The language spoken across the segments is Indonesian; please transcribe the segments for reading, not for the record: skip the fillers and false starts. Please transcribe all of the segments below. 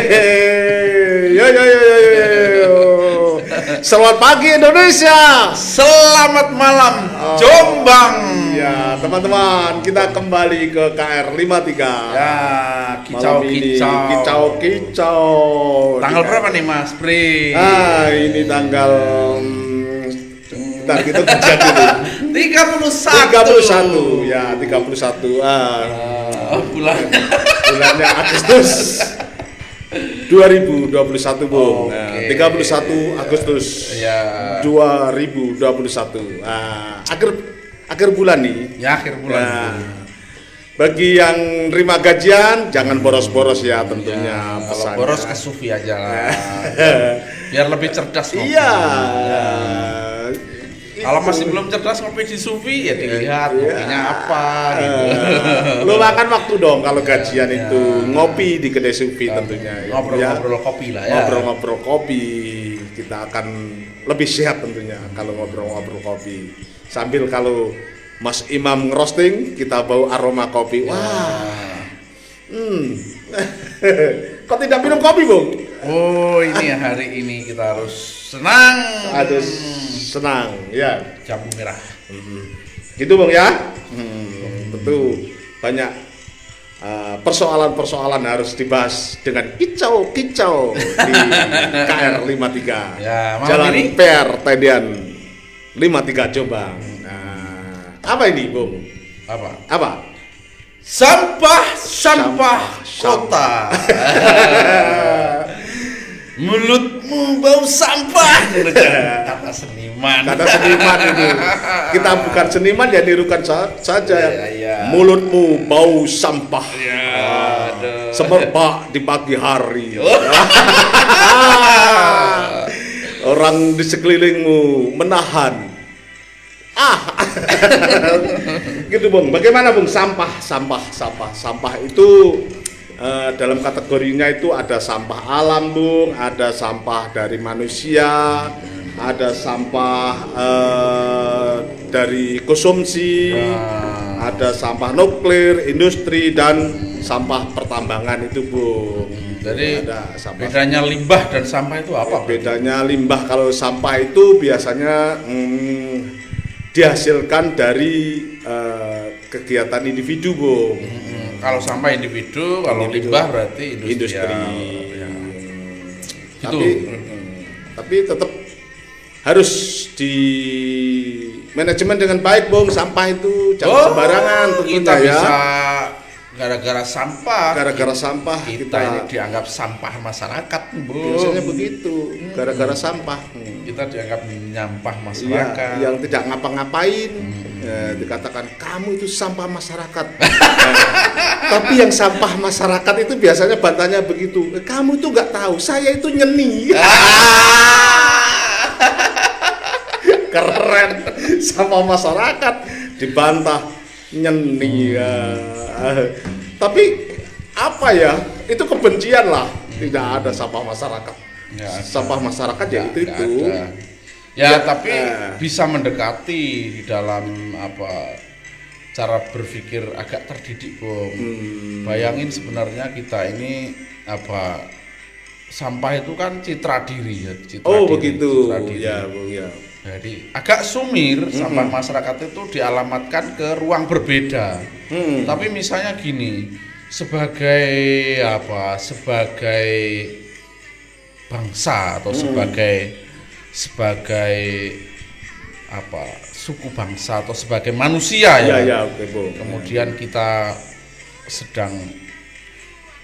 Yo yo yo yo yo. Selamat pagi Indonesia. Selamat malam Jombang. Ya, teman-teman, kita kembali ke KR 53. Ya, kicau. Tanggal berapa nih Mas Pri? Ini tanggal kita kerja dulu. 31. Ya, 31. Bulannya Agustus 2021, Bung. Okay. 31 Agustus ya. 2021. Akhir bulan nih. Ya, akhir bulan. Bagi yang terima gajian jangan boros-boros ya tentunya. Ya, kalau pesannya. boros ke Sufi aja lah. Biar lebih cerdas ngopi. Iya. Kalau masih belum cerdas ngopi di Sufi ya dilihat ngopinya apa gitu. Lu makan waktu dong kalau gajian itu ngopi di kedai Sufi tentunya. Ngobrol-ngobrol kopi lah ya. Ngobrol-ngobrol kopi. Kita akan lebih sehat tentunya kalau ngobrol-ngobrol kopi. Sambil kalau Mas Imam ngerosting, kita bau aroma kopi. Wah. Kok tidak minum kopi, Bung? Oh, ini hari ini kita harus senang. Harus senang, ya. Jambu merah. Gitu, Bung ya. Tentu banyak persoalan-persoalan harus dibahas dengan kicau-kicau di KR 53. Ya, Jalan ini PR Tendian 53 Jombang. Apa ini, Bung? Apa? Sampah kota. Mulutmu bau sampah. Kata seniman itu. Kita bukan seniman ya, nirukan saja. Ya. Mulutmu bau sampah. Ya, semerbak di pagi hari. Orang di sekelilingmu menahan. Gitu, Bung. Bagaimana, Bung? Sampah itu dalam kategorinya itu ada sampah alam, Bung, ada sampah dari manusia, ada sampah dari konsumsi, ada sampah nuklir, industri, dan sampah pertambangan itu, Bung. Jadi bedanya limbah dan sampah itu apa? Bedanya limbah, kalau sampah itu biasanya dihasilkan dari kegiatan individu, Bung. Kalau sampah individu, kalau limbah berarti industri. Ya. Tapi tetap harus di manajemen dengan baik, Bung. Sampah itu jangan sembarangan tentunya kita ya. Bisa gara-gara sampah kita ini dianggap sampah masyarakat, Bung. Biasanya begitu, gara-gara sampah. Kita dianggap nyampah masyarakat. Yang tidak ngapa-ngapain, dikatakan kamu itu sampah masyarakat. Tapi yang sampah masyarakat itu biasanya bantahnya begitu. Kamu itu nggak tahu, saya itu nyeni. Keren, sampah masyarakat dibantah nyeni. Tapi apa ya? Itu kebencian lah. Tidak ada sampah masyarakat. Sampah masyarakat ya itu. Ya, tapi bisa mendekati di dalam cara berpikir agak terdidik, Bung. Bayangin sebenarnya kita ini sampah itu kan citra diri ya. Begitu. Citra diri. Ya, Bung ya. Jadi agak sumir sampah masyarakat itu dialamatkan ke ruang berbeda. Tapi misalnya gini, sebagai bangsa atau sebagai suku bangsa atau sebagai manusia ya. Oke, Bung. Kemudian kita sedang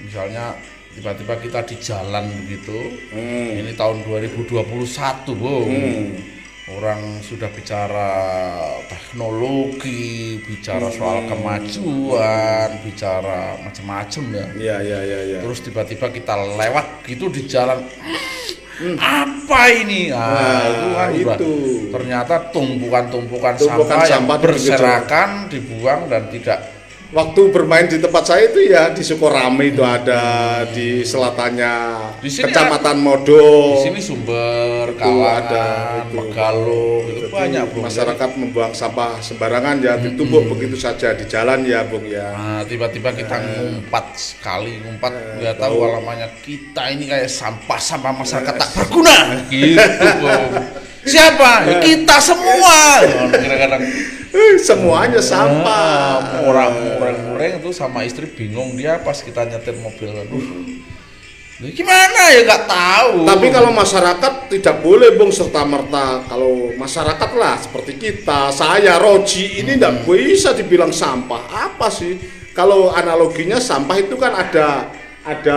misalnya tiba-tiba kita di jalan begitu. Ini tahun 2021, Bung. Orang sudah bicara teknologi, bicara soal kemajuan, bicara macam-macam ya. Iya. Terus tiba-tiba kita lewat gitu di jalan. Apa ini? Itu kan ternyata tumpukan sampah yang berserakan, dibuang dan tidak waktu bermain di tempat saya itu ya di Sukorame itu ada, di selatannya Di sini Kecamatan Modo. Di sini Sumber, Itu Kalangan, ada, itu. Megaluk, itu Jadi banyak Bung. masyarakat membuang sampah sembarangan ya, ditumpuk begitu saja di jalan ya Bung ya. Nah, tiba-tiba kita ngumpat nggak tahu alamannya, kita ini kayak sampah masyarakat tak berguna gitu Bung. Siapa? Ya, kita semua. Kadang-kadang Semuanya sampah. orang itu sama istri bingung, dia pas kita nyetir mobil, aduh, gimana ya nggak tahu. Tapi kalau masyarakat tidak boleh Bung serta merta. Kalau masyarakat lah seperti kita, saya Roji ini tidak bisa dibilang sampah. Apa sih? Kalau analoginya sampah itu kan ada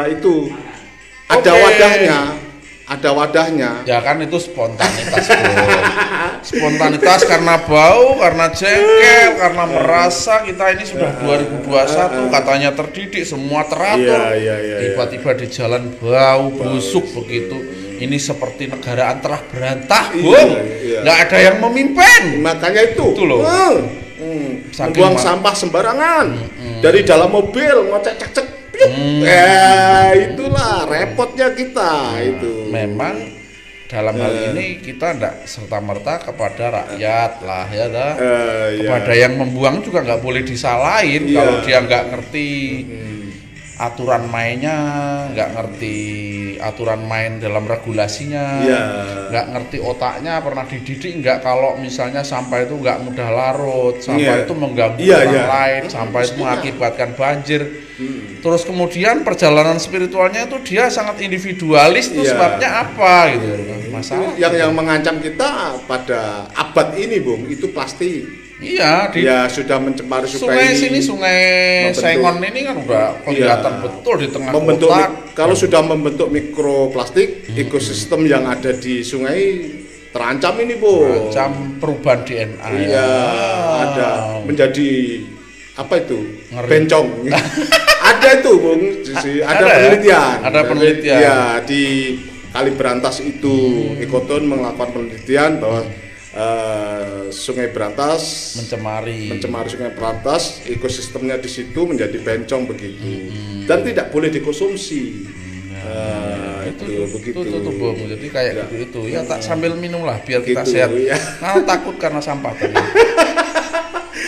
itu, ada Oke. wadahnya. Ya kan itu spontanitas Bro. Spontanitas karena bau, karena jengkel, karena merasa kita ini sudah 2021 katanya terdidik, semua teratur. Iya. Tiba-tiba di jalan bau, busuk begitu. Ini seperti negara antara berantah, Iya, Bung. iya. Nggak ada yang memimpin. Makanya itu. Itu loh. Saking Membuang ma- sampah sembarangan dari dalam mobil ngocek-cek. Itulah repotnya kita itu. Memang dalam hal ini kita tidak serta merta kepada rakyat lah ya dah. Kepada yang membuang juga nggak boleh disalahin Iya. kalau dia nggak ngerti aturan mainnya, nggak ngerti aturan main dalam regulasinya, Iya. nggak ngerti otaknya, pernah dididik nggak kalau misalnya sampah itu nggak mudah larut, sampah Iya. itu mengganggu Iya, orang iya. lain, sampah itu mengakibatkan banjir. Terus kemudian perjalanan spiritualnya itu dia sangat individualis, itu Iya. sebabnya apa gitu masalah. Yang mengancam kita pada abad ini Bung itu plastik. Iya, di Ya sudah mencemari sungai sini, sungai membentuk- Sengon ini kan udah kelihatan Iya. betul di tengah membentuk kota. kalau sudah membentuk mikroplastik, ekosistem yang ada di sungai terancam ini Bung. Macam perubahan DNA. Iya, ada menjadi apa itu? Ngeri. Bencong. Ada itu Bung, ada Ada ya? penelitian. Ada penelitian. Ya, di Kali Berantas itu Ekoton melakukan penelitian bahwa Sungai Berantas mencemari. Sungai Berantas, ekosistemnya di situ menjadi bencong begitu, dan tidak boleh dikonsumsi. Itu begitu. Itu Bung. Jadi kayak Ya. gitu itu. Ya tak sambil minum lah biar kita Gitu, sehat. ya. Karena takut karena sampah tadi.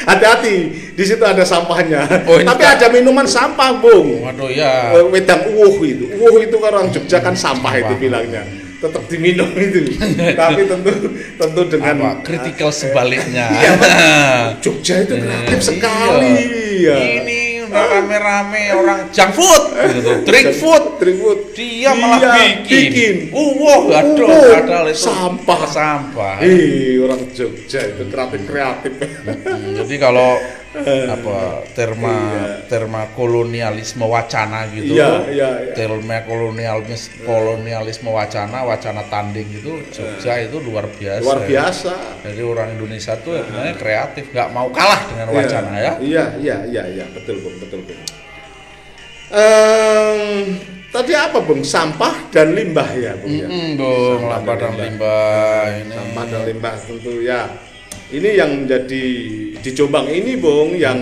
Hati-hati, di situ ada sampahnya. Oh, ini Tapi tak- ada minuman sampah, Bung. Waduh ya. Wedang uwuh itu. Uwuh itu kan orang Jogja kan sampah itu Sampah. bilangnya. Tetap diminum itu. Tapi tentu dengan Apa kritikal sebaliknya. Iya, Jogja itu kreatif sekali. Ya. Ini udah rame-rame orang junk food, gitu. Drink food. Drink food. Dia malah Iya, bikin. Aduh, Uwuh, padahal itu sampah. Sampah. Orang Jogja itu kreatif. Jadi kalau terma kolonialisme wacana gitu, Iya. kolonialisme wacana tanding itu Jogja itu luar biasa. Luar biasa. Jadi orang Indonesia tuh sebenarnya kreatif, nggak mau kalah dengan wacana ya. Iya, betul Bung. Tadi apa Bung? Sampah dan limbah ya Bung ya. Bung, Sampah sampah dan dan limbah ini. Sampah dan limbah tentu ya. Ini yang jadi di Jombang ini Bung yang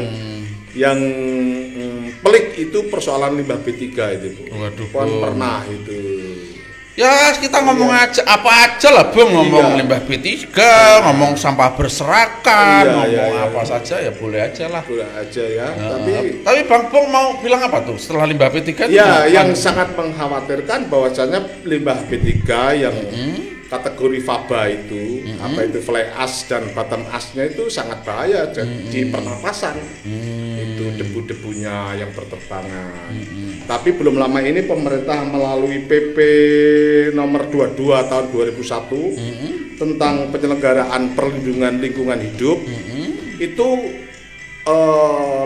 pelik itu persoalan limbah B3 itu Bung. Waduh, Puan Bung. pernah itu. Ya kita ngomong aja apa aja lah Bung, ngomong Iya. limbah B3, ngomong sampah berserakan, Iya, ngomong iya, apa iya. saja ya boleh aja lah. Boleh aja ya. Nah, Tapi Bang Bung mau bilang apa tuh setelah limbah B3 itu? ya, apa? yang sangat mengkhawatirkan bahwasanya limbah B3 yang kategori faba itu, apa itu fly ash dan bottom ash-nya itu sangat bahaya di pernapasan. Itu debu-debunya yang berterbangan. Tapi belum lama ini pemerintah melalui PP nomor 22 tahun 2001 tentang penyelenggaraan perlindungan lingkungan hidup itu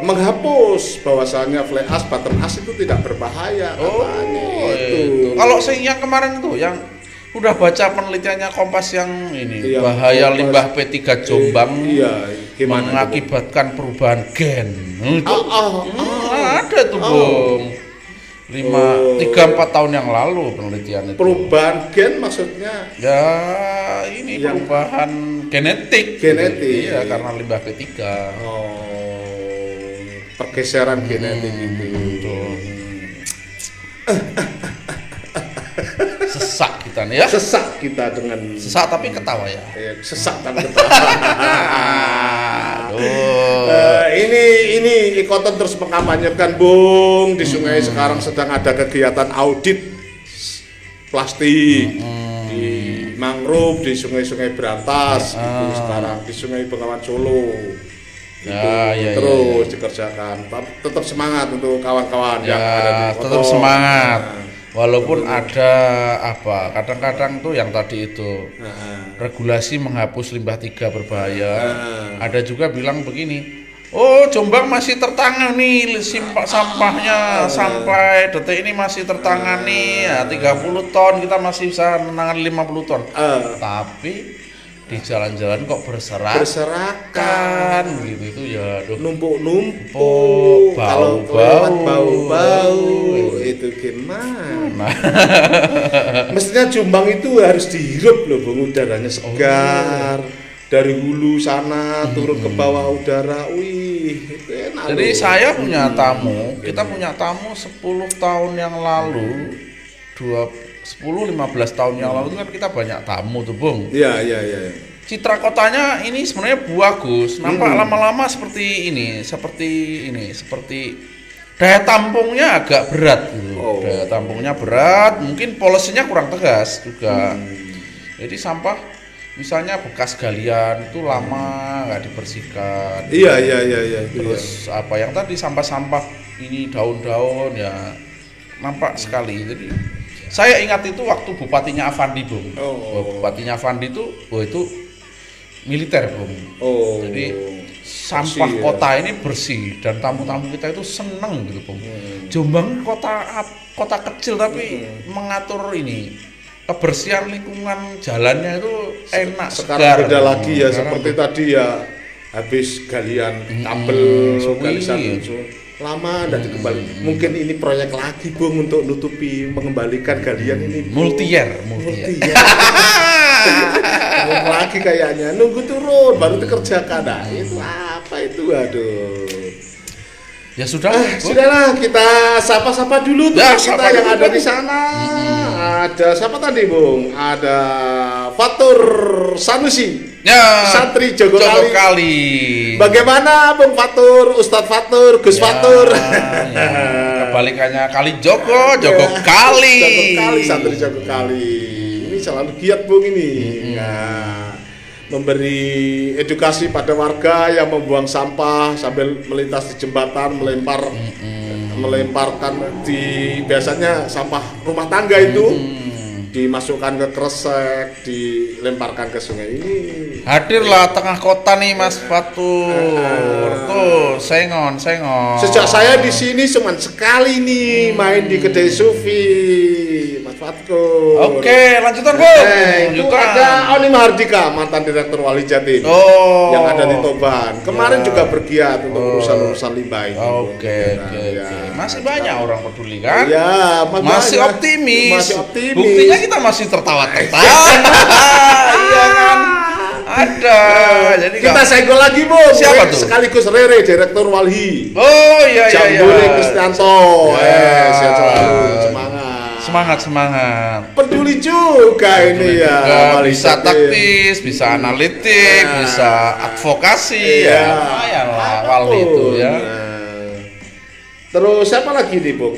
menghapus bahwasanya fly ash, bottom ash itu tidak berbahaya katanya. Itu. Kalau yang kemarin tuh yang udah baca penelitiannya Kompas yang ini Iya, bahaya Kompas. limbah P3 Jombang Iya, gimana itu, Bung? mengakibatkan perubahan gen. Itu ada tuh Oh. Bung. 3-4 tahun yang lalu penelitian itu. Perubahan gen maksudnya Ya ini Yang- perubahan genetik. Genetik. Iya karena limbah P3. oh, pergeseran genetik itu. Sesak kita nih ya. Sesak kita dengan Sesak tapi ketawa ya. sesak tapi ketawa. Aduh. Ini Ikoton terus mengampanyekan Bung di sungai sekarang sedang ada kegiatan audit plastik di mangrove di sungai-sungai berantas itu sekarang di Sungai Bengawan Solo. Ya, Terus dikerjakan. Tetap semangat untuk kawan-kawan yang ada di Ikoton. Tetap semangat. Walaupun ada apa, kadang-kadang tuh yang tadi itu regulasi menghapus limbah 3 berbahaya. Ada juga bilang begini, oh Jombang masih tertangani sampahnya sampai detik ini masih tertangani ya 30 ton kita masih bisa menangani 50 ton. Tapi di jalan-jalan kok berserakan gitu itu ya aduh. Numpuk kalau bau itu gimana? Mestinya Jombang itu harus dihirup loh Bung, udaranya segar dari hulu sana turun ke bawah udara, wih itu enak. Jadi loh. saya punya tamu, kita punya tamu 10 tahun yang lalu 10-15 tahun yang lalu itu kan kita banyak tamu tuh Bung. Iya. Citra kotanya ini sebenarnya bagus, nampak lama-lama seperti daya tampungnya agak berat gitu. Daya tampungnya berat, mungkin polisinya kurang tegas juga. Jadi sampah misalnya bekas galian itu lama nggak dibersihkan. Iya. Terus apa yang tadi sampah-sampah ini daun-daun ya nampak sekali. Jadi saya ingat itu waktu bupatinya Avandi Bung. Bupatinya Avandi itu, itu militer Bung. Jadi sampah bersih, kota ini bersih dan tamu-tamu kita itu seneng gitu Bung. Jombang kota kecil tapi mengatur ini kebersihan lingkungan jalannya itu enak. Sekarang beda lagi ya Sekarang seperti tadi ya habis galian kabel galisan lama dan dikembali. Mungkin ini proyek lagi Bung untuk nutupi mengembalikan galian ini. Multiyer. Lagi kayaknya nunggu turun baru dikerjakan. Nah, itu apa itu? Aduh. Ya sudah. Sudahlah kita sapa-sapa dulu Ya, teman kita sapa yang dulu, ada Bung. di sana. Ada siapa tadi Bung? Ada Fatur Sanusi. Ya, Santri Jogo Kali. Bagaimana Bung Fatur, Ustadz Fatur, Gus Fatur? Kebalikannya Kali Jogo Kali. Jogo Kali, Santri Jogo Kali. Ini selalu giat Bung ini. Nah, memberi edukasi pada warga yang membuang sampah sambil melintas di jembatan, melemparkan di biasanya sampah rumah tangga itu. Dimasukkan ke kresek, dilemparkan ke sungai ini. Hadirlah tengah kota nih Mas Fatur. Tuh, sengon. Sejak saya di sini cuma sekali nih main di kedai Sufi, Mas Fatur. Oke, lanjutan Bung. Itu ada Oni Mahardika, mantan direktur Wali Jatim. Yang ada di Toban. Kemarin juga bergiat untuk urusan limbah ini. Oke. Masih banyak orang peduli kan? Ya, masih optimis. Optimis. Buktinya kita masih tertawa-tertawa. Iya kan? Ada. Jadi kita senggol lagi Bung. Siapa tuh? Sekaligus Rere, direktur Walhi. Oh iya. Jambore Kristianto. Sehat selalu semangat. Peduli juga ini ya. Bisa taktis, bisa analitik, bisa advokasi ya. Lumayan lah Walhi itu ya. Terus siapa lagi nih Bung?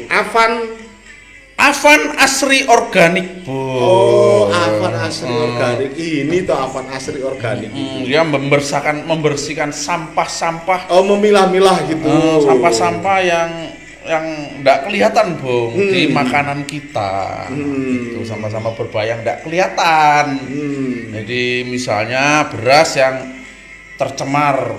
Avan Asri Organik Bung. Oh, Avan Asri Organik. Ini tuh Avan Asri Organik. Dia membersihkan sampah-sampah. Oh, memilah-milah gitu. Sampah-sampah yang enggak kelihatan Bung di makanan kita. Itu sampah-sampah berbahaya enggak kelihatan. Jadi misalnya beras yang tercemar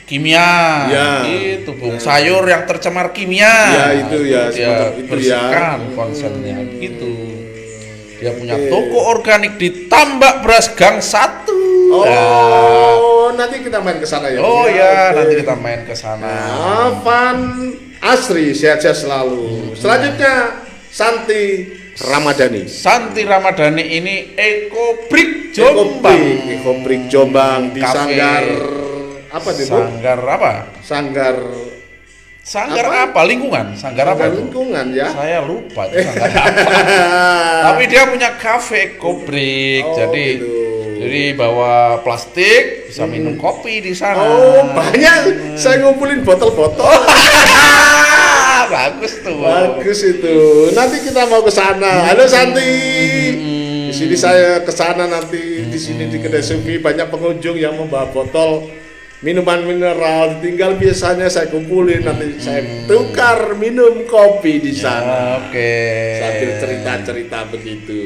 kimia, itu Bung, sayur yang tercemar kimia, itu ya, dia bersihkan konsennya gitu. Dia punya toko organik di Tambak Beras Gang 1. Nanti kita main ke sana ya. Nanti kita main ke sana. Avan Asri, sehat-sehat selalu. Selanjutnya Santi Ramadhani ini Ekobrik Jombang di Cafe. Sanggar apa nih Bu? Sanggar apa? Sanggar Sanggar apa? Lingkungan. Sanggar apa itu? Lingkungan ya. Saya lupa itu sanggar apa. Tapi dia punya kafe ekobrik. Oh, jadi gitu. jadi bawa plastik bisa minum kopi di sana. Oh, banyak. Saya ngumpulin botol-botol. Bagus tuh. Bagus itu. Nanti kita mau ke sana. Halo Santi. Di sini saya ke sana nanti. Di sini di kedai Sufi banyak pengunjung yang membawa botol minuman mineral. Tinggal biasanya saya kumpulin, nanti saya tukar minum kopi di sana. Oke. Sambil cerita-cerita begitu.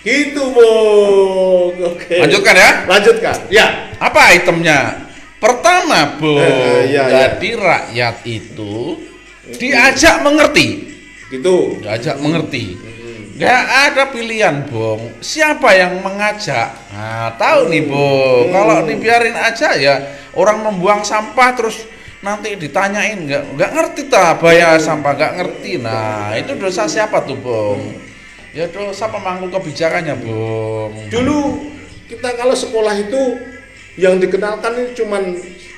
Gitu, Bung. Oke. Lanjutkan ya. Lanjutkan. Ya. Apa itemnya? Pertama, Bung. Iya. Jadi rakyat itu diajak mengerti. Gitu. Diajak mengerti. Gak ada pilihan, Bung. Siapa yang mengajak? Nah, tahu nih, Bung. Kalau dibiarin aja ya orang membuang sampah terus nanti ditanyain nggak ngerti tak bayar sampah, nggak ngerti. Nah, itu dosa siapa tuh, Bung? Ya dosa pemangku kebijakannya, Bung. Dulu kita kalau sekolah itu yang dikenalkan ini cuman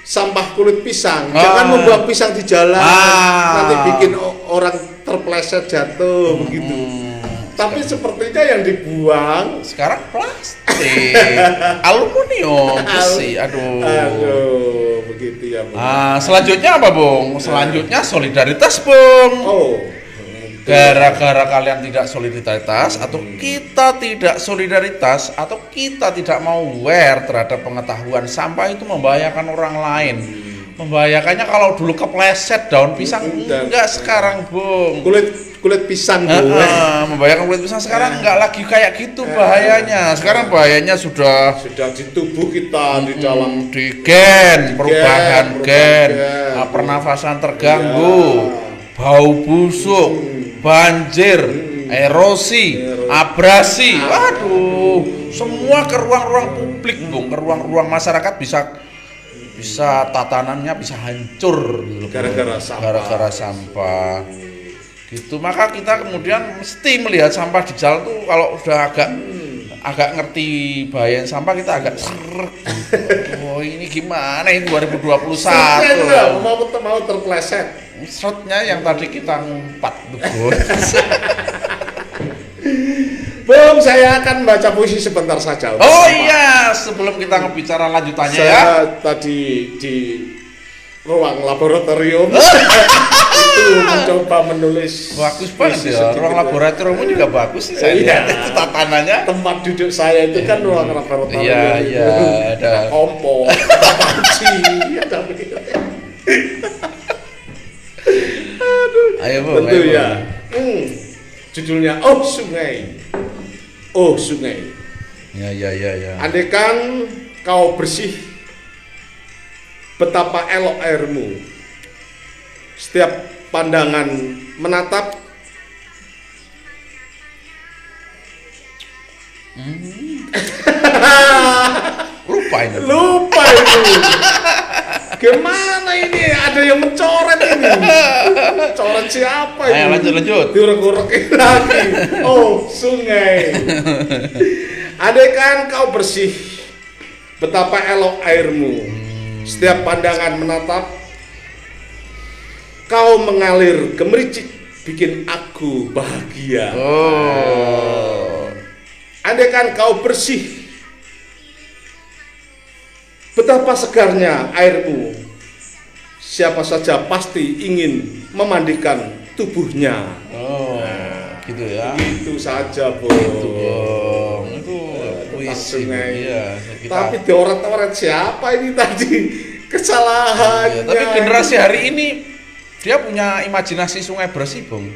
sampah kulit pisang. Jangan membuang pisang di jalan. Nanti bikin orang terpleset jatuh begitu. Tapi sepertinya yang dibuang sekarang plastik, aluminium, besi. Aduh, begitu ya, Bung. Selanjutnya apa, Bung? Selanjutnya solidaritas, Bung. Oh. Gara-gara kalian tidak solidaritas atau kita tidak solidaritas atau kita tidak mau aware terhadap pengetahuan sampah itu membahayakan orang lain. Membahayakannya kalau dulu kepleset daun pisang, enggak sekarang, Bung. Kulit pisang, Bung. Membahayakan kulit pisang sekarang enggak lagi kayak gitu bahayanya. Sekarang bahayanya sudah di tubuh kita, di dalam di gen, perubahan gen, pernafasan terganggu, bau busuk, banjir, erosi, abrasi. Waduh, semua ke ruang-ruang publik, Bung, ke ruang-ruang masyarakat bisa tatanannya bisa hancur gitu, gara-gara sampah gitu. Maka kita kemudian mesti melihat sampah di jalan tuh kalau udah agak ngerti bahaya sampah, kita agak srek. Oh, ini gimana ini 2021 mau terpleset sretnya yang tadi kita ngumpat tuh, Bos. Bung, saya akan baca puisi sebentar saja. Oh iya, sebelum kita ngebicara lanjutannya saya ya. Tadi di ruang laboratorium itu mencoba menulis. Bagus banget ya, ruang laboratorium juga bagus sih saya lihat itu tatanannya. Tempat duduk saya itu kan ruang laboratorium. Iya, ada kompor, ada panci, ada begitu. Ayo, Bung. Tentu ya. Judulnya Oh sungai. Ya. Andaikan kau bersih, betapa elok airmu. Setiap pandangan menatap, lupa itu. Gimana ini? Ada yang mencoret ini. Coret siapa ini? Ayo lanjut. Diurek-urekin lagi. Oh, sungai. Andaikan kau bersih, betapa elok airmu. Setiap pandangan menatap, kau mengalir gemericik, bikin aku bahagia. Oh. Andaikan kau bersih, betapa segarnya airmu. Siapa saja pasti ingin memandikan tubuhnya. Oh, gitu ya. Itu saja, Bung. Itu puisi. Iya, Tapi dioret-oret siapa ini tadi? Kesalahannya. Tapi generasi hari ini dia punya imajinasi sungai bersih, Bung.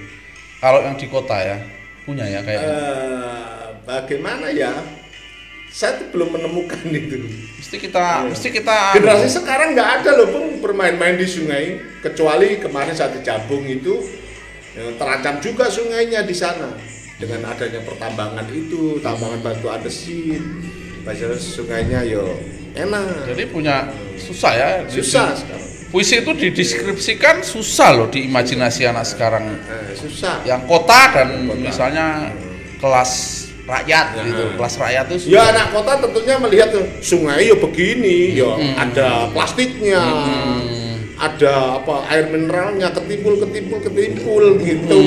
Kalau yang di kota ya, punya ya kayaknya. Bagaimana ya? Saya tuh belum menemukan itu. Mesti kita generasi sekarang nggak ada loh, Bung, bermain-main di sungai, kecuali kemarin saat di Jambung itu terancam juga sungainya di sana dengan adanya pertambangan itu, tambangan batu andesit. Bahasa sungainya yo enak. Jadi punya susah ya. Susah sekarang. Puisi itu dideskripsikan susah loh di imajinasi anak sekarang. Susah. Yang kota dan misalnya kelas rakyat gitu, kelas rakyat itu ya anak kota tentunya melihat sungai ya begini, ya ada plastiknya, ada apa air mineralnya ketimpul gitu.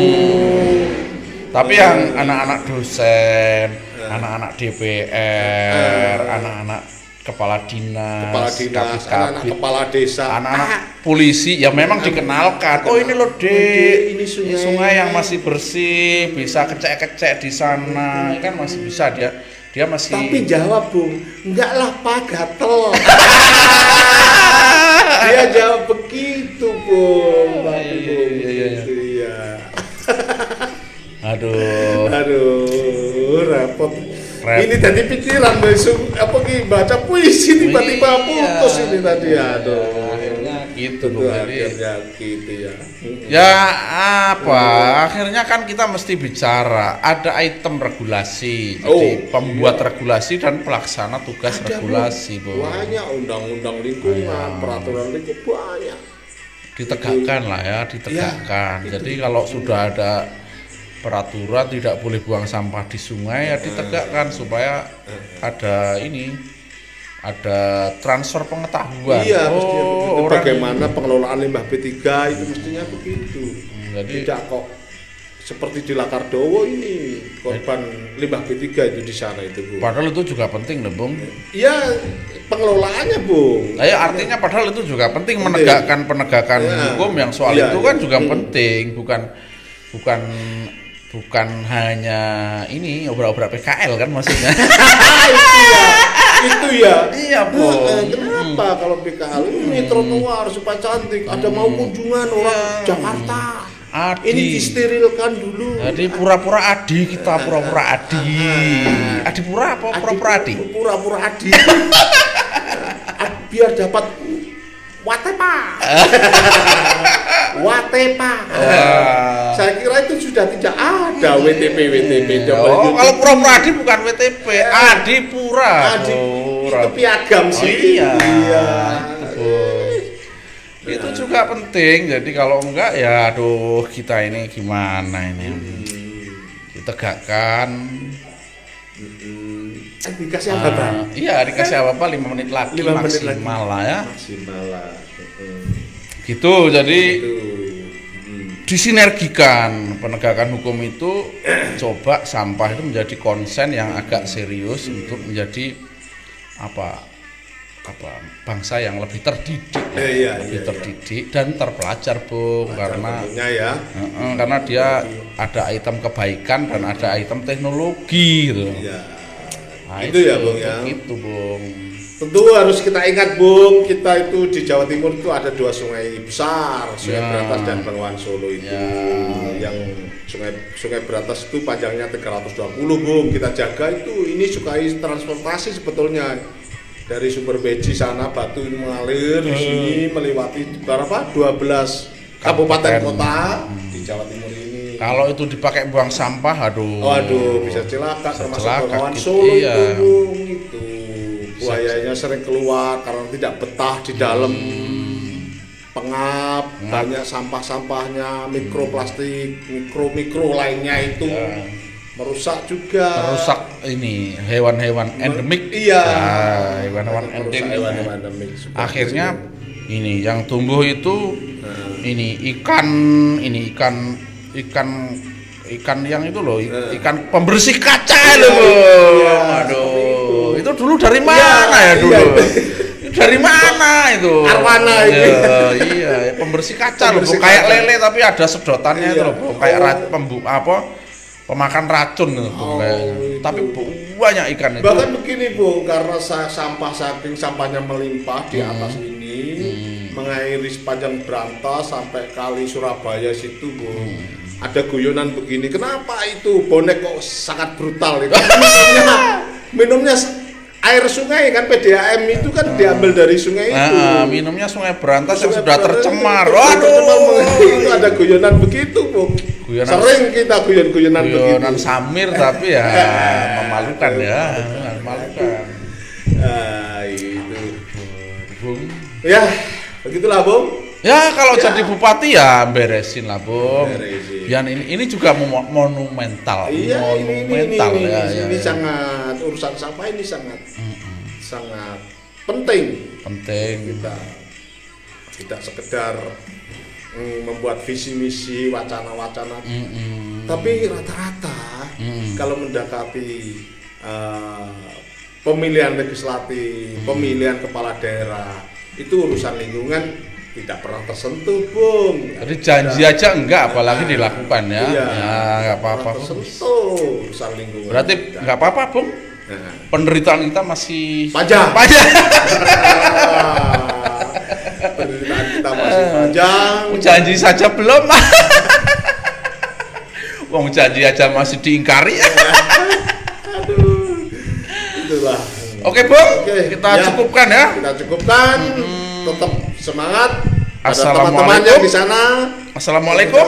Tapi yang anak-anak dosen, anak-anak DPR, anak-anak kepala dinas, anak-anak kepala desa, anak-anak polisi ya memang dikenalkan. Oh ini loh Dek, ini sungai yang masih bersih, bisa kecek-kecek di sana, kan masih bisa dia masih. Tapi jawab Bung, enggak lah Pak, gatel. Dia jawab begitu Bung. Iya. Aduh, repot. Ini tadi pikiran besok apa ki baca puisi tiba-tiba putus ini tadi. Aduh. Akhirnya gitu loh. Akhirnya gitu ya. Ya apa? Akhirnya kan kita mesti bicara ada item regulasi. Jadi pembuat regulasi dan pelaksana tugas ada, regulasi, Bu. Banyak undang-undang lingkungan, peraturan lingkungan banyak. Ditegakkan lah ya, ditegakkan. Ya, jadi kalau sudah ada peraturan tidak boleh buang sampah di sungai ya ditegakkan supaya ada transfer pengetahuan. Iya, mestinya bagaimana pengelolaan limbah B3 itu mestinya begitu. Jadi tidak kok seperti di Lakardowo ini korban limbah B3 itu di sana itu, Bu. Padahal itu juga penting loh, Bung. Iya, pengelolaannya, Bung. Ya artinya padahal itu juga penting menegakkan penegakan hukum yang soal itu kan juga penting, bukan hanya ini obrak-obrak PKL kan maksudnya. Itu ya. Iya, Bu. Kenapa kalau PKL ini trotoar supaya cantik, ada mau kunjungan orang Jakarta. Adi. Ini disterilkan dulu. Jadi pura-pura adi kita pura-pura adi. Adi pura apa pura-pura adi? Pura-pura adi. Biar dapat Watepa. Watepa. Saya kira itu sudah tidak ada WTP. Oh, kalau pura-pura adi bukan WTP, adi pura. Adi itu piagam sih. Iya. Itu juga penting. Jadi kalau enggak ya aduh kita ini gimana ini? Ditegakkan. Dikasih apa, Bang? Iya, dikasih apa 5 menit lagi 5 menit maksimal lah ya. Maksimal lah. Gitu, jadi disinergikan penegakan hukum itu coba sampah itu menjadi konsen yang agak serius untuk menjadi bangsa yang lebih terdidik, lebih terdidik dan terpelajar, Bung, karena dia ada item kebaikan dan ada item teknologi gitu. Nah, itu ya, Bung ya. Itu, Bung. Tentu harus kita ingat, Bung, kita itu di Jawa Timur itu ada 2 sungai besar, Sungai Berantas dan Bengawan Solo itu. Yang Sungai Berantas itu panjangnya 320, Bung. Kita jaga itu, ini sukai transportasi sebetulnya. Dari sumber beji sana batu ini mengalir di sini melewati berapa? 12 kabupaten kota di Jawa Timur ini. Kalau itu dipakai buang sampah, aduh bisa celaka termasuk Bengawan Solo itu. Buayanya sering keluar karena tidak betah di dalam pengap, banyak sampah-sampahnya, mikroplastik, mikro lainnya itu. Merusak juga. Merusak ini hewan-hewan endemik. Iya. Hewan-hewan endemik. Akhirnya ini yang tumbuh itu ini ikan yang itu loh, ikan pembersih kaca loh. Aduh, itu dulu dari mana ya dulu? Dari mana itu? Arwana itu. Iya, pembersih kaca loh, kayak lele tapi ada sedotannya itu loh, kayak pemakan racun gitu, tapi banyak ikan itu. Bahkan begini, Bung, karena saking sampahnya melimpah di atas ini, mengairi sepanjang Berantas sampai kali Surabaya situ, Bung. Ada guyonan begini, kenapa itu bonek kok sangat brutal itu? Minumnya air sungai kan, PDAM itu kan diambil dari sungai itu. Minumnya Sungai Berantas yang sudah tercemar. Itu ada guyonan begitu, Bung. Sering kita guyon-guyonan begitu. Guyonan Samir tapi ya memalukan ya, memalukan. Itu, Bung. Ya, begitulah, Bung. Ya kalau jadi bupati ya beresin lah, Bung. Biar ini juga monumental. Iya, monumental ini sangat urusan sampah ini sangat penting. Penting. tidak sekedar membuat visi misi wacana-wacana, tapi rata-rata kalau mendekati pemilihan legislatif, pemilihan kepala daerah, itu urusan lingkungan tidak pernah tersentuh, Bung. Jadi janji aja enggak, apalagi dilakukan ya. Iya, Ya enggak apa-apa. Tersentuh urusan lingkungan. Berarti enggak apa-apa, Bung. Nah. Penderitaan kita masih Panjang. Penderitaan kita masih panjang. Janji saja belum. Wong janji aja masih diingkari. Aduh, itulah. Oke, Bung. Oke, Kita ya. cukupkan ya. Kita cukupkan. Tetap semangat. Pada Assalamualaikum. teman-teman yang di sana. Assalamualaikum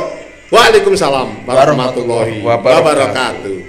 Waalaikumsalam warahmatullahi wabarakatuh.